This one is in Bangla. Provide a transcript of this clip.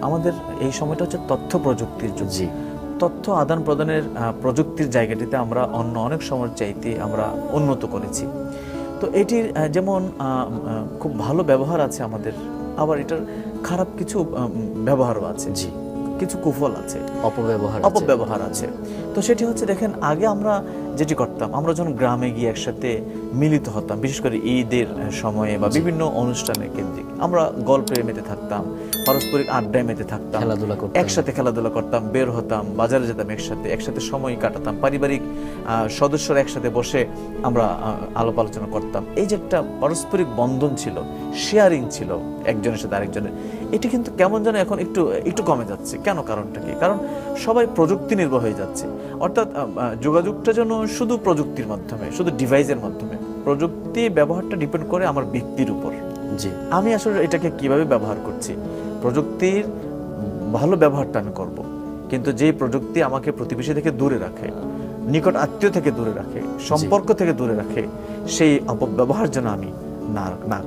আমাদের এই সময়টা হচ্ছে তথ্য প্রযুক্তির যুগ। জি। তথ্য আদান প্রদানের প্রযুক্তির জায়গাটিতে আমরা অন্য অনেক সময়ের চাইতে আমরা উন্নত করেছি। তো এটির যেমন খুব ভালো ব্যবহার আছে আমাদের, আবার এটার খারাপ কিছু ব্যবহারও আছে, জি। কিছু কুফল আছে, অপব্যবহার আছে। তো সেটি হচ্ছে, দেখেন আগে আমরা যেটি করতাম, আমরা যখন গ্রামে গিয়ে একসাথে মিলিত হতাম, বিশেষ করে ঈদের সময়ে বা বিভিন্ন অনুষ্ঠানে কেন্দ্রিক, আমরা গল্পে মেতে থাকতাম, পারস্পরিক আড্ডায় মেতে থাকতাম, একসাথে খেলাধুলা করতাম, বের হতাম, বাজারে যেতাম, একসাথে সময় কাটাতাম, পারিবারিক সদস্যরা একসাথে বসে আমরা আলাপ আলোচনা করতাম। এই যে একটা পারস্পরিক বন্ধন ছিল, শেয়ারিং ছিল একজনের সাথে আরেকজনের, এটি কিন্তু কেমন যেন এখন একটু কমে যাচ্ছে। কেন? কারণটা কি? কারণ সবাই প্রযুক্তি নির্ভর হয়ে যাচ্ছে। অর্থাৎ যোগাযোগটা যেন শুধু প্রযুক্তির মাধ্যমে, শুধু ডিভাইসের মাধ্যমে। প্রযুক্তি ব্যবহারটা ডিপেন্ড করে আমার ব্যক্তির উপর। জি। আমি আসলে এটাকে কিভাবে ব্যবহার করছি। প্রযুক্তির ভালো ব্যবহারটা আমি করব, কিন্তু যেই প্রযুক্তি আমাকে প্রতিবেশী থেকে দূরে রাখে, নিকট আত্মীয় থেকে দূরে রাখে, সম্পর্ক থেকে দূরে রাখে, সেই অপব্যবহার যেন আমি না